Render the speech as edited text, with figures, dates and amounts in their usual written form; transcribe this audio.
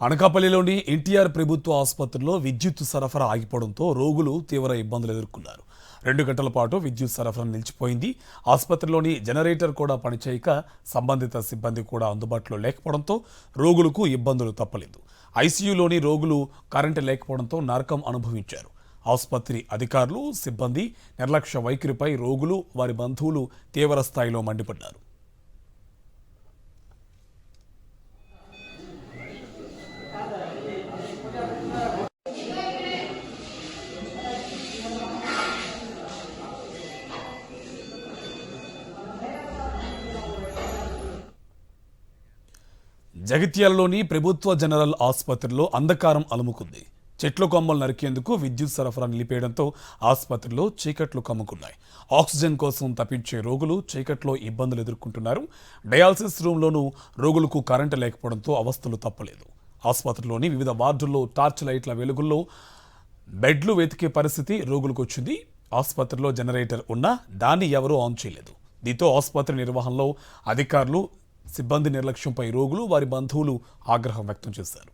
అనకాపల్లిలోని ఎన్టీఆర్ ప్రభుత్వ ఆసుపత్రిలో విద్యుత్ సరఫరా ఆగిపోవడంతో రోగులు తీవ్ర ఇబ్బందులు ఎదుర్కొన్నారు. 2 గంటల పాటు విద్యుత్ సరఫరా నిలిచిపోయింది. ఆసుపత్రిలోని జనరేటర్ కూడా పనిచేయక సంబంధిత సిబ్బంది కూడా అందుబాటులో లేకపోవడంతో రోగులకు ఇబ్బందులు తప్పలేదు. ఐసీయూలోని రోగులు కరెంటు లేకపోవడంతో నరకం అనుభవించారు. ఆసుపత్రి అధికారులు, సిబ్బంది నిర్లక్ష్య వైఖరిపై రోగులు, వారి బంధువులు తీవ్ర స్థాయిలో మండిపడ్డారు. జగిత్యాలలోని ప్రభుత్వ జనరల్ ఆసుపత్రిలో అంధకారం అలుముకుంది. చెట్ల కొమ్మలు నరికేందుకు విద్యుత్ సరఫరా నిలిపేయడంతో ఆసుపత్రిలో చీకట్లు కమ్ముకున్నాయి. ఆక్సిజన్ కోసం తప్పించే రోగులు చీకట్లో ఇబ్బందులు ఎదుర్కొంటున్నారు. డయాలసిస్ రూమ్లోనూ రోగులకు కరెంటు లేకపోవడంతో అవస్థలు తప్పలేదు. ఆసుపత్రిలోని వివిధ వార్డుల్లో టార్చ్ లైట్ల వెలుగుల్లో బెడ్లు వెతికే పరిస్థితి రోగులకు వచ్చింది. ఆసుపత్రిలో జనరేటర్ ఉన్నా దాన్ని ఎవరూ ఆన్ చేయలేదు. దీంతో ఆసుపత్రి నిర్వహణలో అధికారులు, సిబ్బంది నిర్లక్ష్యంపై రోగులు, వారి బంధువులు ఆగ్రహం వ్యక్తం చేశారు.